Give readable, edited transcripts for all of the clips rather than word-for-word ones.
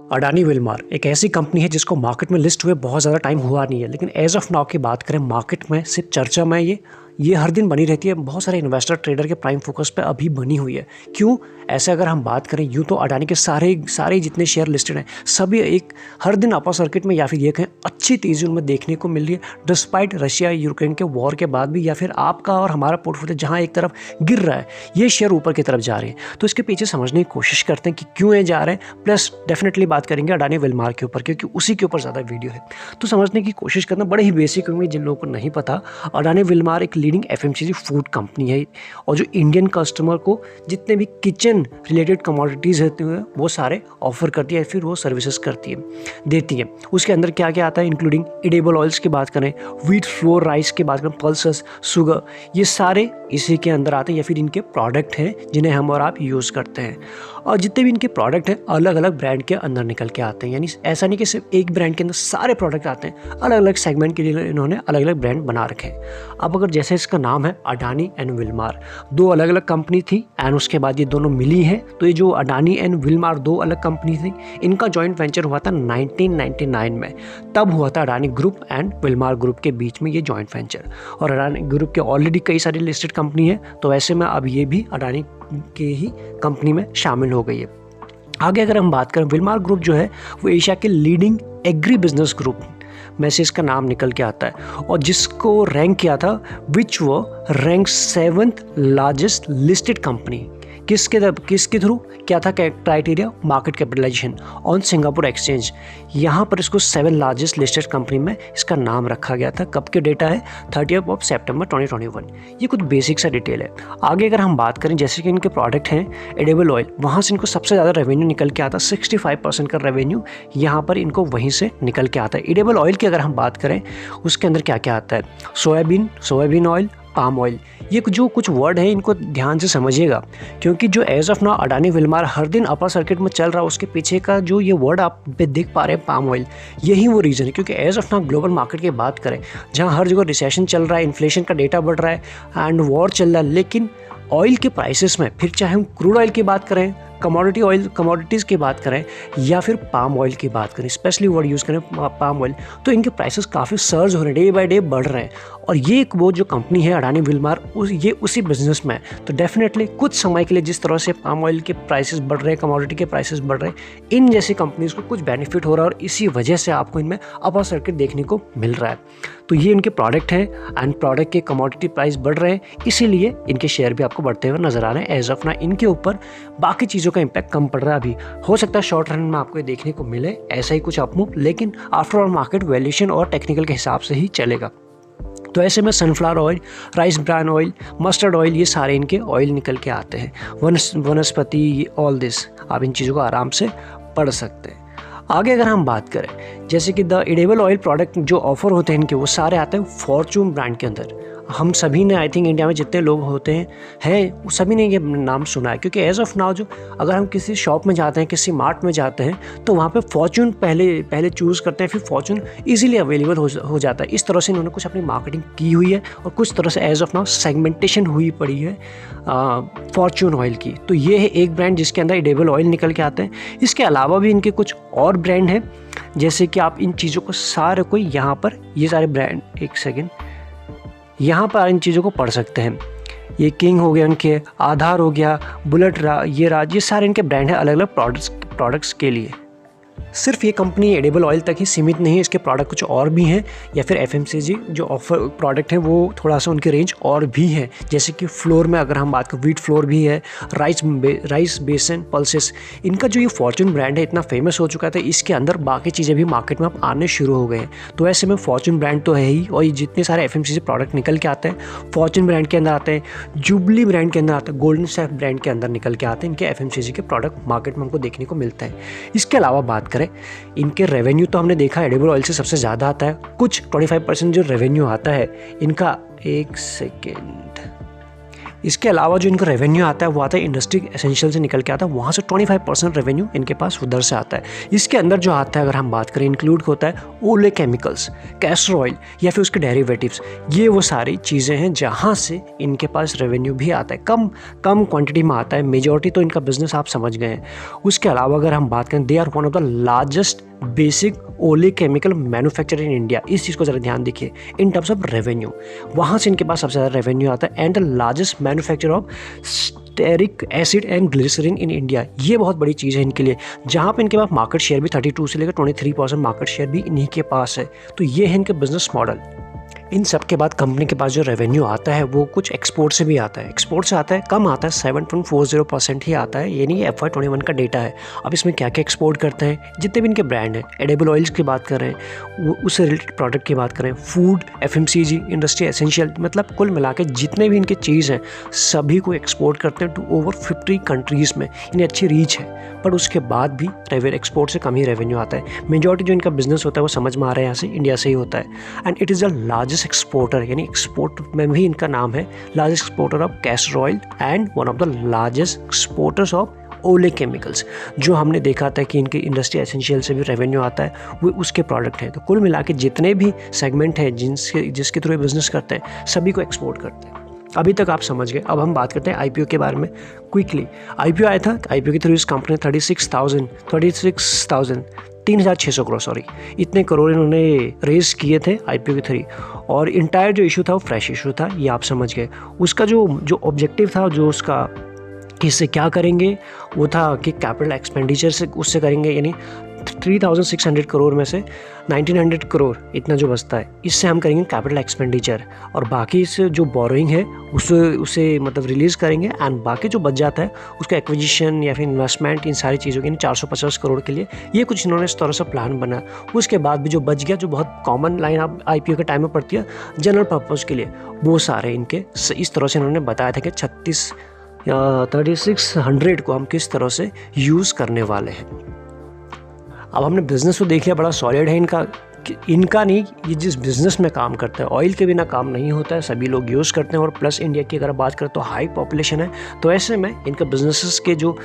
Adani Wilmar एक ऐसी company है जिसको मार्केट में लिस्ट हुए बहुत ज़्यादा टाइम हुआ नहीं है, लेकिन एज ऑफ नाउ की बात करें मार्केट में सिर्फ चर्चा में ये हर दिन बनी रहती है। बहुत सारे इन्वेस्टर ट्रेडर के प्राइम फोकस पे अभी बनी हुई है। क्यों? ऐसे अगर हम बात करें यूँ तो अडानी के सारे जितने शेयर लिस्टेड हैं सभी एक हर दिन अपर सर्किट में या फिर ये कहें अच्छी तेज़ी उनमें देखने को मिल रही है, डिस्पाइट रशिया यूक्रेन के वॉर के बाद भी, या फिर आपका और हमारा पोर्टफोलियो जहाँ एक तरफ गिर रहा है ये शेयर ऊपर की तरफ जा रहे हैं। तो इसके पीछे समझने की कोशिश करते हैं कि क्यों ये जा रहे हैं, प्लस डेफिनेटली बात करेंगे अडानी विलमार के ऊपर क्योंकि उसी के ऊपर ज़्यादा वीडियो है। तो समझने की कोशिश करना बड़े ही बेसिक होंगे जिन लोगों को नहीं पता। अडानी विलमार एक लीडिंग एफएमसीजी फूड कंपनी है और जो इंडियन कस्टमर को जितने भी किचन रिलेटेड कमोडिटीज़ होते हैं वो सारे ऑफर करती है, फिर वो सर्विसेज करती है देती है। उसके अंदर क्या क्या आता है, इंक्लूडिंग एडिबल ऑयल्स की बात करें, व्हीट फ्लोर राइस की बात करें, पल्सेस, शुगर, ये सारे इसी के अंदर आते हैं या फिर इनके प्रोडक्ट हैं जिन्हें हम और आप यूज़ करते हैं। और जितने भी इनके प्रोडक्ट हैं अलग अलग ब्रांड के अंदर निकल के आते हैं, यानी ऐसा नहीं कि सिर्फ एक ब्रांड के अंदर सारे प्रोडक्ट आते हैं, अलग अलग सेगमेंट के लिए इन्होंने अलग अलग ब्रांड बना रखे हैं। अब अगर जैसे इसका नाम है अडानी एंड विलमार, दो अलग अलग कंपनी थी एंड उसके बाद ये दोनों मिली हैं, तो ये जो अडानी एंड विलमार दो अलग कंपनी थी इनका जॉइंट वेंचर हुआ था 1999 में। तब हुआ था Adani group and Wilmar group के बीच में ये जॉइंट वेंचर। और अडानी ग्रुप के ऑलरेडी कई सारी लिस्टेड कंपनी है, तो ऐसे में अब ये भी अडानी के ही कंपनी में शामिल हो गई है। आगे अगर हम बात करें, विलमार ग्रुप जो है वो एशिया के लीडिंग एग्री बिजनेस ग्रुप में से इसका नाम निकल के आता है और जिसको रैंक किया था विच वो rank 7th largest listed company. किसके थ्रू क्या था criteria, market capitalization on Singapore exchange. यहाँ पर इसको 7 लार्जेस्ट लिस्टेड कंपनी में इसका नाम रखा गया था। कब के डेटा है, 30 सितंबर 2021। ये कुछ बेसिक सा डिटेल है। आगे अगर हम बात करें, जैसे कि इनके प्रोडक्ट हैं एडिबल ऑयल, वहाँ से इनको सबसे ज़्यादा रेवेन्यू निकल के आता है। 65% का रेवेन्यू यहाँ पर इनको वहीं से निकल के आता है। एडिबल ऑयल की अगर हम बात करें उसके अंदर क्या क्या आता है, सोयाबीन ऑयल, पाम ऑयल, ये जो कुछ वर्ड है इनको ध्यान से समझिएगा क्योंकि जो as of now Adani Wilmar हर दिन अपर सर्किट में चल रहा है उसके पीछे का जो ये वर्ड आप पे देख पा रहे हैं पाम ऑयल, यही वो रीज़न है। क्योंकि as of now global market की बात करें जहाँ हर जगह रिसेशन चल रहा है, इन्फ्लेशन का डेटा बढ़ रहा है एंड वॉर चल रहा है, लेकिन ऑयल के प्राइसेस में फिर चाहे हम क्रूड ऑयल की बात करें, कमोडिटीज़ की बात करें या फिर पाम ऑयल की बात करें, स्पेशली वर्ड यूज़ करें पाम ऑयल, तो इनके प्राइसेस काफ़ी सर्ज हो रहे हैं, डे बाय डे बढ़ रहे हैं। और ये एक वो जो कंपनी है अडानी विलमार ये उसी बिजनेस में है। तो डेफिनेटली कुछ समय के लिए जिस तरह से पाम ऑयल के प्राइसेस बढ़ रहे हैं, कमोडिटी के प्राइसेस बढ़ रहे हैं, इन जैसी कंपनीज़ को कुछ बेनिफिट हो रहा है और इसी वजह से आपको इनमें अपर सर्किट देखने को मिल रहा है। तो ये इनके प्रोडक्ट हैं एंड प्रोडक्ट के कमोडिटी प्राइस बढ़ रहे हैं, इसीलिए इनके शेयर भी आपको बढ़ते हुए नजर आ रहे हैं। एज ऑफ ना इनके ऊपर बाकी चीज़ों का इम्पैक्ट कम पड़ रहा है। अभी हो सकता है शॉर्ट रन में आपको ये देखने को मिले ऐसा ही कुछ अपमूव, लेकिन आफ्टर ऑल मार्केट वैल्यूएशन और टेक्निकल के हिसाब से ही चलेगा। तो ऐसे में sunflower oil, rice bran oil, mustard oil, ये सारे इनके ऑयल निकल के आते हैं। वनस्पति, ऑल दिस आप इन चीज़ों को आराम से पढ़ सकते हैं। आगे अगर हम बात करें, जैसे कि द एडिबल ऑयल प्रोडक्ट जो ऑफर होते हैं इनके, वो सारे आते हैं फॉर्चून ब्रांड के अंदर। हम सभी ने आई थिंक इंडिया में जितने लोग होते हैं सभी ने ये नाम सुना है क्योंकि एज ऑफ नाउ जो अगर हम किसी शॉप में जाते हैं, किसी मार्ट में जाते हैं, तो वहाँ पे फॉर्चून पहले चूज़ करते हैं, फिर फॉर्चून इजीली अवेलेबल हो जाता है। इस तरह से इन्होंने कुछ अपनी मार्केटिंग की हुई है और कुछ तरह से एज ऑफ नाउ सेगमेंटेशन हुई पड़ी है फॉर्चून ऑयल की। तो ये है एक ब्रांड जिसके अंदर एडिबल ऑयल निकल के आते हैं। इसके अलावा भी इनके कुछ और ब्रांड हैं, जैसे कि आप इन चीज़ों को सारे कोई यहाँ पर ये सारे ब्रांड, एक सेकेंड, यहाँ पर इन चीज़ों को पढ़ सकते हैं। ये किंग हो गया, उनके आधार हो गया, बुलेट ये सारे इनके ब्रांड हैं अलग अलग प्रोडक्ट्स के लिए। सिर्फ ये कंपनी एडिबल ऑयल तक ही सीमित नहीं है, इसके प्रोडक्ट कुछ और भी हैं, या फिर एफएमसीजी जो ऑफर प्रोडक्ट है वो थोड़ा सा उनकी रेंज और भी है। जैसे कि फ्लोर में अगर हम बात करें, व्हीट फ्लोर भी है, राइस बेसन, पल्सेस, इनका जो ये फॉर्चून ब्रांड है इतना फेमस हो चुका था, इसके अंदर बाकी चीज़ें भी मार्केट में अब आने शुरू हो गए हैं। तो ऐसे में फॉर्चून ब्रांड तो है ही, और ये जितने सारे एफएमसीजी प्रोडक्ट निकल के आते हैं फॉर्चून ब्रांड के अंदर आते हैं, जुबली ब्रांड के अंदर आते हैं, गोल्डन सेफ ब्रांड के अंदर निकल के आते हैं। इनके एफएमसीजी के प्रोडक्ट मार्केट में हमको देखने को मिलता है। इसके अलावा बात करें, इनके रेवेन्यू तो हमने देखा एडिबल ऑयल से सबसे ज़्यादा आता है, कुछ 25% जो रेवेन्यू आता है इनका, एक सेकेंड, इसके अलावा जो इनका रेवेन्यू आता है वो आता है इंडस्ट्री एसेंशियल से निकल के आता है, वहाँ से 25% रेवेन्यू इनके पास उधर से आता है। इसके अंदर जो आता है अगर हम बात करें इंक्लूड होता है ओले केमिकल्स, कैस्टर ऑयल या फिर उसके डेरिवेटिव्स, ये वो सारी चीज़ें हैं जहाँ से इनके पास रेवेन्यू भी आता है, कम क्वांटिटी में आता है। मेजॉरिटी तो इनका बिजनेस आप समझ गए हैं। उसके अलावा अगर हम बात करें, they are one of the largest basic oleochemical manufacture in India. इस चीज़ को ज़रा ध्यान देखिए इन टर्म्स ऑफ रेवेन्यू, वहाँ से इनके पास सबसे ज़्यादा रेवेन्यू आता है। And the largest manufacture of stearic acid and glycerine in India, ये बहुत बड़ी चीज़ है इनके लिए, जहाँ पे इनके पास मार्केट शेयर भी 32 से लेकर 23% मार्केट शेयर भी इन्हीं के पास है। तो ये है इनके बिजनेस मॉडल। इन सब के बाद कंपनी के पास जो रेवेन्यू आता है वो कुछ एक्सपोर्ट से भी आता है। एक्सपोर्ट से आता है, कम आता है, 7.40% ही आता है, ये नहीं FY21 का डेटा है। अब इसमें क्या क्या एक्सपोर्ट करते हैं, जितने भी इनके ब्रांड हैं, एडिबल ऑयल्स की बात करें, वो उससे रिलेटेड प्रोडक्ट की बात करें, फूड, FMCG, इंडस्ट्री एसेंशियल, मतलब कुल मिला के जितने भी इनके चीज़ हैं सभी को एक्सपोर्ट करते हैं टू ओवर 50 कंट्रीज़ में। इन्हें अच्छी रीच है, पर उसके बाद भी एक्सपोर्ट से कम ही रेवेन्यू आता है। मेजॉरिटी जो इनका बिजनेस होता है वो समझ में आ रहा है यहाँ से, इंडिया से ही होता है। And it is the largest exporter, यानी एक्सपोर्ट में भी इनका नाम है, largest exporter of castor oil and one of the largest exporters of ओले केमिकल्स। जो हमने देखा था कि इनके इंडस्ट्री एसेंशियल से भी रेवेन्यू आता है, वो उसके प्रोडक्ट हैं। तो कुल मिला के जितने भी सेगमेंट हैं जिसके थ्रू बिजनेस करते हैं सभी को एक्सपोर्ट करते हैं। अभी तक आप समझ गए। अब हम बात करते हैं IPO के बारे में क्विकली। IPO आया था, IPO के थ्रू इस कंपनी ने 3,600 करोड़ इतने करोड़ इन्होंने रेज किए थे IPO के थ्रू। और इंटायर जो इशू था वो फ्रेश इशू था, ये आप समझ गए। उसका जो ऑब्जेक्टिव था, जो उसका इससे क्या करेंगे, वो था कि कैपिटल एक्सपेंडिचर से उससे करेंगे, यानी 3,600 करोड़ में से 1,900 करोड़ इतना जो बचता है इससे हम करेंगे कैपिटल एक्सपेंडिचर, और बाकी से जो बोरोइंग है उसे मतलब रिलीज़ करेंगे। एंड बाकी जो बच जाता है उसका एक्विजिशन या फिर इन्वेस्टमेंट, इन सारी चीज़ों के 450 करोड़ के लिए ये कुछ इन्होंने इस तरह से प्लान बना। उसके बाद भी जो बच गया, जो बहुत कॉमन लाइन आप IPO के टाइम में पड़ती है जनरल पर्पज़ के लिए, वो सारे इनके इस तरह से इन्होंने बताया था कि 3,600 को हम किस तरह से यूज़ करने वाले हैं। अब हमने बिज़नेस तो देख लिया, बड़ा सॉलिड है इनका नहीं, ये जिस बिज़नेस में काम करता है, ऑयल के बिना काम नहीं होता है, सभी लोग यूज़ करते हैं। और प्लस इंडिया की अगर बात करें तो हाई पॉपुलेशन है, तो ऐसे में इनका बिजनेसेस के जो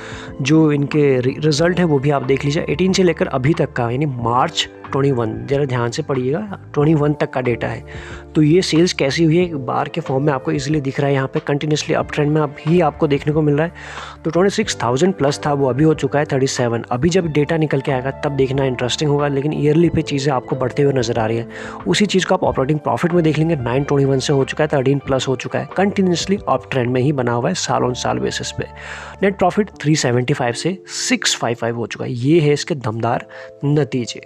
इनके रिजल्ट है वो भी आप देख लीजिए। 18 से लेकर अभी तक का, यानी मार्च 21, ज़रा ध्यान से पढ़िएगा, 21 तक का डेटा है। तो ये सेल्स कैसी हुई है बार के फॉर्म में आपको इजीली दिख रहा है, यहाँ पे कंटिन्यूसली अप ट्रेंड में अभी आपको देखने को मिल रहा है। तो 26,000 प्लस था, वो अभी हो चुका है 37। अभी जब डेटा निकल के आएगा तब देखना इंटरेस्टिंग होगा, लेकिन ईयरली पे चीज़ें आपको बढ़ते हुए नजर आ रही है। उसी चीज़ को आप ऑपरेटिंग प्रॉफिट में देख लेंगे, 921 से हो चुका है 13 प्लस हो चुका है, कंटिन्यूसली अप ट्रेंड में ही बना हुआ है साल ऑन साल बेसिस पे। नेट प्रॉफिट 375 से 655 हो चुका है। ये है इसके दमदार नतीजे।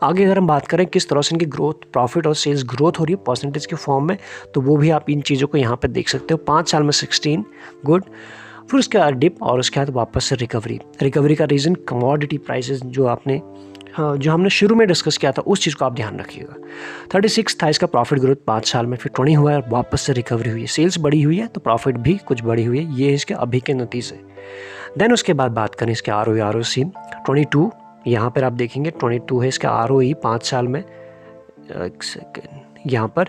आगे अगर हम बात करें किस तरह से इनकी ग्रोथ, प्रॉफिट और सेल्स ग्रोथ हो रही है परसेंटेज के फॉर्म में, तो वो भी आप इन चीज़ों को यहाँ पे देख सकते हो। 5 साल में 16 गुड, फिर उसके बाद डिप और उसके बाद वापस से रिकवरी का रीज़न कमोडिटी प्राइसेस जो हमने शुरू में डिस्कस किया था, उस चीज़ को आप ध्यान रखिएगा। 36 था इसका प्रॉफिट ग्रोथ 5 साल में, फिर 20 हुआ है और वापस से रिकवरी हुई है, सेल्स बढ़ी हुई है तो प्रॉफिट भी कुछ बढ़ी हुई है। ये इसके अभी के नतीजे। देन उसके बाद बात करें इसके ROC 22, यहाँ पर आप देखेंगे 22 है इसका ROE 5 साल में, एक सेकेंड यहाँ पर।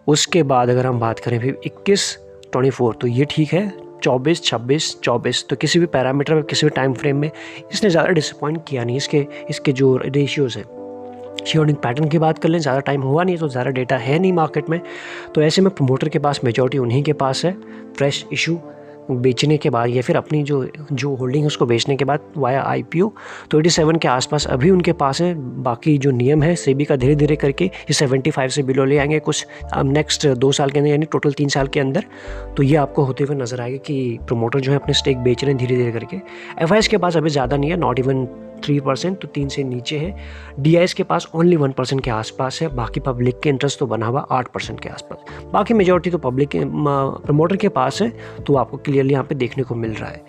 उसके बाद अगर हम बात करें फिर 21, 24, तो ये ठीक है। 24, 26, 24, तो किसी भी पैरामीटर में, किसी भी टाइम फ्रेम में इसने ज़्यादा डिसअपॉइंट किया नहीं। इसके जो रेशियोज़ हैं, शेयरहोल्डिंग पैटर्न की बात कर लें, ज़्यादा टाइम हुआ नहीं तो ज़्यादा डेटा है नहीं मार्केट में, तो ऐसे में प्रमोटर के पास मेजॉरिटी उन्हीं के पास है। फ्रेश इशू बेचने के बाद या फिर अपनी जो होल्डिंग है उसको बेचने के बाद वाया IPO, तो 87 के आसपास अभी उनके पास है। बाकी जो नियम है सेबी का, धीरे धीरे करके ये 75 से बिलो ले आएंगे कुछ नेक्स्ट 2 साल के अंदर, यानी टोटल 3 साल के अंदर। तो ये आपको होते हुए नजर आएगा कि प्रमोटर जो है अपने स्टेक बेच रहे हैं धीरे धीरे करके। FIs के पास अभी ज़्यादा नहीं है, नॉट इवन 3%, तो 3 से नीचे है। DIs के पास ओनली 1% के आसपास है। बाकी पब्लिक के इंटरेस्ट तो बना हुआ 8% के आसपास। बाकी मेजॉरिटी तो पब्लिक प्रमोटर के पास है, तो आपको क्लियरली यहाँ पे देखने को मिल रहा है।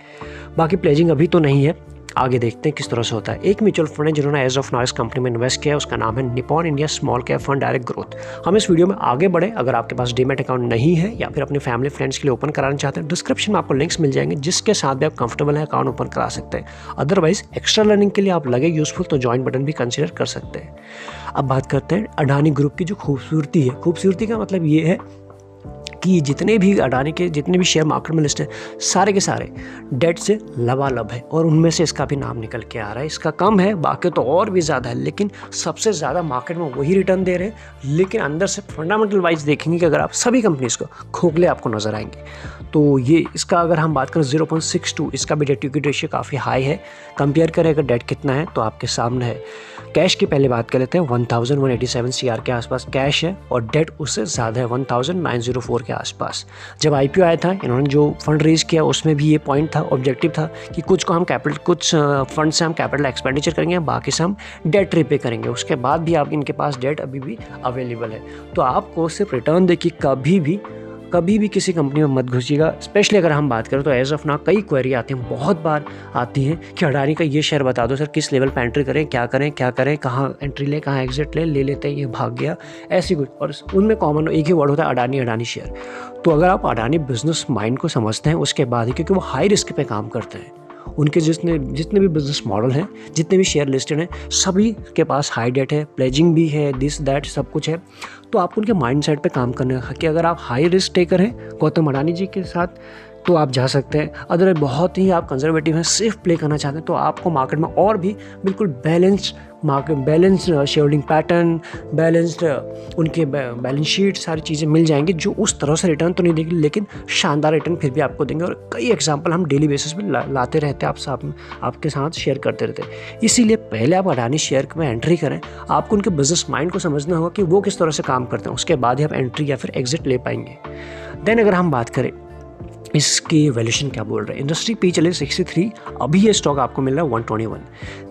बाकी प्लेजिंग अभी तो नहीं है, आगे देखते हैं किस तरह से होता है। एक म्यूचुअल फंड है जिन्होंने एज ऑफ नाउ इस कंपनी में इन्वेस्ट किया है, उसका नाम है Nippon India small cap fund direct growth. हम इस वीडियो में आगे बढ़े, अगर आपके पास डीमैट अकाउंट नहीं है या फिर अपने फैमिली फ्रेंड्स के लिए ओपन कराना चाहते हैं, डिस्क्रिप्शन में आपको लिंक्स मिल जाएंगे जिसके साथ भी आप कंफर्टेबल है अकाउंट ओपन करा सकते हैं। अदरवाइज एक्स्ट्रा लर्निंग के लिए आप लगे यूजफुल तो ज्वाइन बटन भी कंसिडर कर सकते हैं। अब बात करते हैं अडानी ग्रुप की जो खूबसूरती है। खूबसूरती का मतलब ये है कि जितने भी अडानी के जितने भी शेयर मार्केट में लिस्ट है सारे के सारे डेट से लबालब है और उनमें से इसका भी नाम निकल के आ रहा है। इसका कम है, बाकी तो और भी ज़्यादा है, लेकिन सबसे ज़्यादा मार्केट में वही रिटर्न दे रहे हैं। लेकिन अंदर से फंडामेंटल वाइज देखेंगे कि अगर आप सभी कंपनीज को खोखले आपको नज़र आएंगे। तो ये इसका अगर हम बात करें 0.62, इसका भी डेट इक्विटी रेशियो काफ़ी हाई है। कंपेयर करें अगर डेट कितना है तो आपके सामने है। कैश की पहले बात कर लेते हैं, 1187 CR के आसपास कैश है और डेट उससे ज़्यादा है 1904 के आसपास। जब IPO आया था इन्होंने जो फंड रेज किया उसमें भी ये पॉइंट था, ऑब्जेक्टिव था कि कुछ फंड से हम कैपिटल एक्सपेंडिचर करेंगे, बाकी से हम डेट रिपे करेंगे। उसके बाद भी आप इनके पास डेट अभी भी अवेलेबल है। तो आपको सिर्फ रिटर्न देखिए, कभी भी किसी कंपनी में मत घुसिएगा। स्पेशली अगर हम बात करें तो एज ऑफ नाउ कई क्वेरी आती हैं, बहुत बार आती हैं कि अडानी का ये शेयर बता दो सर, किस लेवल पे एंट्री करें, क्या करें, कहाँ एंट्री लें, कहाँ एग्जिट ले लेते हैं, ये भाग गया, ऐसी कुछ। और उनमें कॉमन एक ही वर्ड होता है, अडानी शेयर। तो अगर आप अडानी बिजनेस माइंड को समझते हैं उसके बाद ही, क्योंकि वो हाई रिस्क पे काम करते हैं, उनके जितने भी बिजनेस मॉडल हैं, जितने भी शेयर लिस्टेड हैं, सभी के पास हाई डेट है, प्लेजिंग भी है, दिस दैट सब कुछ है। तो आपको उनके माइंड सेट पर काम करने का कि अगर आप हाई रिस्क टेकर हैं गौतम अडानी जी के साथ तो आप जा सकते हैं। अदर बहुत ही आप कंजर्वेटिव हैं, सेफ प्ले करना चाहते हैं, तो आपको मार्केट में और भी बिल्कुल balanced share holding pattern, balanced उनके बैलेंस शीट, सारी चीज़ें मिल जाएंगी जो उस तरह से रिटर्न तो नहीं देगी लेकिन शानदार रिटर्न फिर भी आपको देंगे। और कई एग्जांपल हम डेली बेसिस पे लाते रहते हैं, आपके साथ शेयर करते रहते हैं। इसीलिए पहले आप अडानी शेयर में एंट्री करें, आपको उनके बिजनेस माइंड को समझना होगा कि वो किस तरह से काम करते हैं, उसके बाद ही आप एंट्री या फिर एग्जिट ले पाएंगे। देन अगर हम बात करें इसकी वैल्यूएशन क्या बोल रहे हैं, इंडस्ट्री पी चले 63, अभी ये स्टॉक आपको मिल रहा है 121।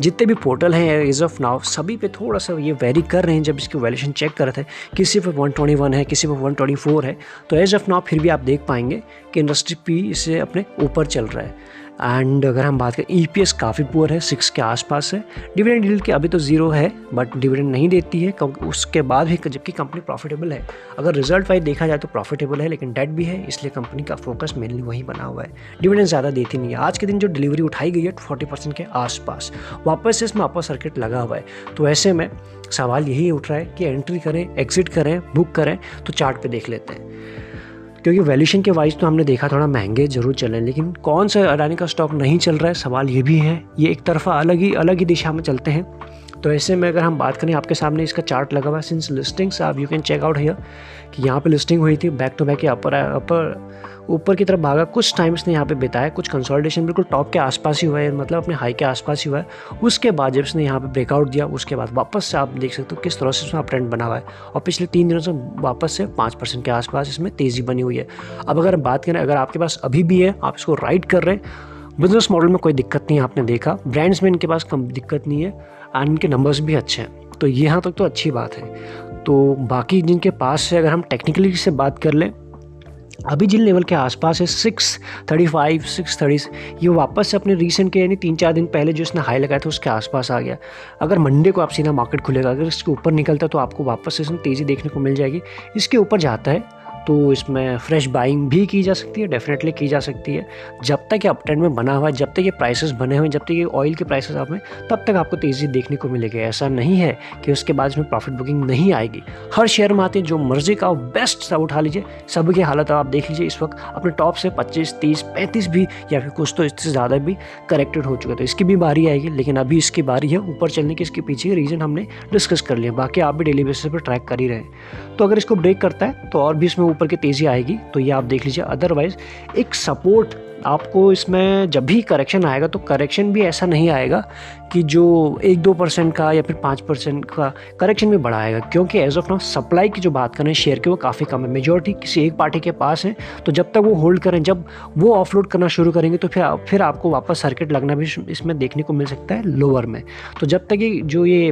जितने भी पोर्टल हैं एज ऑफ नाउ सभी पे थोड़ा सा ये वेरी कर रहे हैं। जब इसकी वैल्यूएशन चेक कर रहे थे किसी पे 121 है, किसी पे 124 है, तो एज ऑफ नाउ फिर भी आप देख पाएंगे कि इंडस्ट्री पी इससे अपने ऊपर चल रहा है। एंड अगर हम बात करें EPS काफ़ी पुअर है, 6 के आसपास है। डिविडेंड यील्ड के अभी तो 0 है, बट डिविडेंड नहीं देती है उसके बाद भी, जबकि कंपनी प्रॉफिटेबल है। अगर रिजल्ट वाइज देखा जाए तो प्रॉफिटेबल है, लेकिन डेट भी है, इसलिए कंपनी का फोकस मेनली वही बना हुआ है। डिविडेंड ज़्यादा देती नहीं है। आज के दिन जो डिलीवरी उठाई गई है 40% के आसपास, वापस से इसमें अपर सर्किट लगा हुआ है। तो ऐसे में सवाल यही उठ रहा है कि एंट्री करें, एग्जिट करें, बुक करें। तो चार्ट पे देख लेते हैं, क्योंकि वैल्यूएशन के वाइज तो हमने देखा थोड़ा महंगे जरूर चले, लेकिन कौन सा अडानी का स्टॉक नहीं चल रहा है, सवाल ये भी है। ये एक तरफा अलग ही दिशा में चलते हैं। तो ऐसे में अगर हम बात करें, आपके सामने इसका चार्ट लगा हुआ है सिंस लिस्टिंग्स, आप you can check out here कि यहाँ पे लिस्टिंग हुई थी, बैक टू बैक ऊपर की तरफ भागा, कुछ टाइम इसने यहाँ पे बिताया, कुछ कंसोलिडेशन बिल्कुल टॉप के आसपास ही हुआ है, मतलब अपने हाई के आसपास ही हुआ है। उसके बाद जब इसने यहाँ पे ब्रेकआउट दिया, उसके बाद वापस से आप देख सकते हो किस तरह से इसमें अप ट्रेंड बना हुआ है और पिछले 3 दिनों से वापस से 5% के आसपास इसमें तेज़ी बनी हुई है। अब अगर बात करें, अगर आपके पास अभी भी है, आप इसको राइड कर रहे हैं, बिजनेस मॉडल में कोई दिक्कत नहीं है, आपने देखा ब्रांड्स में इनके पास कम दिक्कत नहीं है एंड इनके नंबर्स भी अच्छे हैं, तो यहाँ तक तो अच्छी बात है। तो बाकी जिनके पास से अगर हम टेक्निकली से बात कर लें, अभी जिन लेवल के आसपास है 635, 630, ये वापस से अपने रीसेंट के यानी 3-4 दिन पहले जो इसने हाई लगाया था उसके आसपास आ गया। अगर मंडे को आप सीधा मार्केट खुलेगा, अगर इसके ऊपर निकलता है तो आपको वापस से इसमें तेज़ी देखने को मिल जाएगी। इसके ऊपर जाता है तो इसमें फ्रेश बाइंग भी की जा सकती है, डेफिनेटली की जा सकती है। जब तक ये अप ट्रेंड में बना हुआ है, जब तक ये प्राइसेस बने हुए हैं, जब तक ये ऑयल के प्राइसेस आप में, तब तक आपको तेज़ी देखने को मिलेगी। ऐसा नहीं है कि उसके बाद इसमें प्रॉफिट बुकिंग नहीं आएगी। हर शेयर में आते हैं, जो मर्जी का बेस्ट सा उठा लीजिए। सब की हालत आप देख लीजिए, इस वक्त अपने टॉप से 25, 30, 35 भी या फिर कुछ तो इससे ज़्यादा भी करेक्टेड हो चुका है। तो इसकी भी बारी आएगी, लेकिन अभी इसकी बारी है ऊपर चलने की। इसके पीछे रीज़न हमने डिस्कस कर लिया, बाकी आप भी डेली बेसिस पर ट्रैक कर ही रहे हैं। तो अगर इसको ब्रेक करता है तो और भी इसमें ऊपर की तेज़ी आएगी, तो ये आप देख लीजिए। अदरवाइज एक सपोर्ट आपको इसमें जब भी करेक्शन आएगा, तो करेक्शन भी ऐसा नहीं आएगा कि जो 1-2% का या फिर 5% का करेक्शन भी बड़ा आएगा, क्योंकि एज ऑफ नाउ सप्लाई की जो बात करें शेयर की, वो काफ़ी कम है। मेजॉरिटी किसी एक पार्टी के पास है, तो जब तक वो होल्ड करें, जब वो ऑफलोड करना शुरू करेंगे तो फिर आपको वापस सर्किट लगना भी इसमें देखने को मिल सकता है लोअर में। तो जब तक ये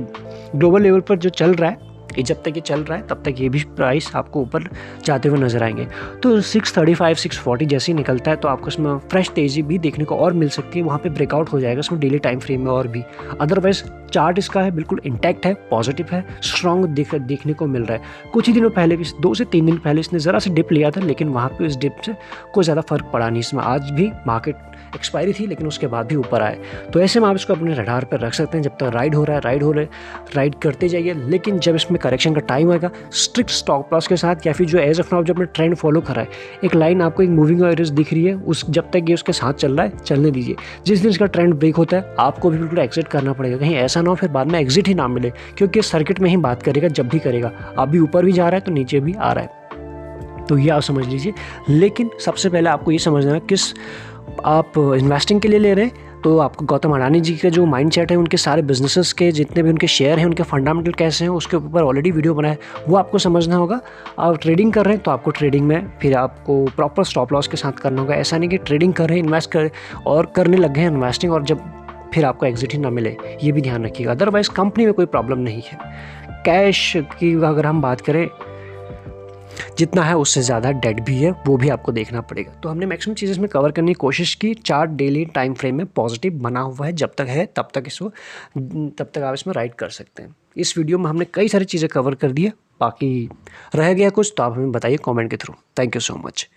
ग्लोबल लेवल पर जो चल रहा है, जब तक ये चल रहा है तब तक ये भी प्राइस आपको ऊपर जाते हुए नजर आएंगे। तो 635, 640 जैसे ही निकलता है तो आपको इसमें फ्रेश तेज़ी भी देखने को और मिल सकती है, वहाँ पे ब्रेकआउट हो जाएगा इसमें डेली टाइम फ्रेम में और भी। अदरवाइज चार्ट इसका है बिल्कुल इंटैक्ट है, पॉजिटिव है, स्ट्रॉन्ग देखने को मिल रहा है। कुछ ही दिनों पहले भी, 2 से 3 दिन पहले इसने ज़रा सा डिप लिया था, लेकिन वहाँ पर इस डिप से कोई ज़्यादा फर्क पड़ा नहीं। इसमें आज भी मार्केट एक्सपायरी थी लेकिन उसके बाद भी ऊपर आए। तो ऐसे में आप इसको अपने रडार पर रख सकते हैं, जब तक राइड हो रहा है राइड करते जाइए। लेकिन जब इसमें करेक्शन का टाइम आएगा स्ट्रिक्ट स्टॉप लॉस के साथ, या फिर जो एज ऑफ नाउ जो अपने ट्रेंड फॉलो कर रहा है, एक लाइन आपको एक मूविंग एवरेज दिख रही है, उस जब तक ये उसके साथ चल रहा है चलने दीजिए। जिस दिन इसका ट्रेंड ब्रेक होता है आपको भी बिल्कुल एग्जिट करना पड़ेगा, कहीं ऐसा ना हो फिर बाद में एग्जिट ही ना मिले, क्योंकि सर्किट में ही बात करेगा जब भी करेगा। अभी ऊपर भी जा रहा है तो नीचे भी आ रहा है, तो ये आप समझ लीजिए। लेकिन सबसे पहले आपको ये समझना है किस आप इन्वेस्टिंग के लिए ले रहे हैं। तो आपको गौतम अडानी जी का जो माइंड सेट है, उनके सारे बिजनेसेस के जितने भी उनके शेयर हैं, उनके फंडामेंटल कैसे हैं, उसके ऊपर ऑलरेडी वीडियो बना है, वो आपको समझना होगा। आप ट्रेडिंग कर रहे हैं तो आपको ट्रेडिंग में फिर आपको प्रॉपर स्टॉप लॉस के साथ करना होगा। ऐसा नहीं कि ट्रेडिंग कर रहे हैं, इन्वेस्ट कर और करने लग गए हैं इन्वेस्टिंग और जब फिर आपको एग्जिट ही ना मिले, ये भी ध्यान रखिएगा। अदरवाइज़ कंपनी में कोई प्रॉब्लम नहीं है। कैश की अगर हम बात करें, जितना है उससे ज़्यादा डेट भी है, वो भी आपको देखना पड़ेगा। तो हमने मैक्सिमम चीज़ें इसमें कवर करने की कोशिश की। चार्ट डेली टाइम फ्रेम में पॉजिटिव बना हुआ है, जब तक है तब तक आप इसमें राइड कर सकते हैं। इस वीडियो में हमने कई सारी चीज़ें कवर कर दी है, बाकी रह गया कुछ तो आप हमें बताइए कमेंट के through. Thank you so much.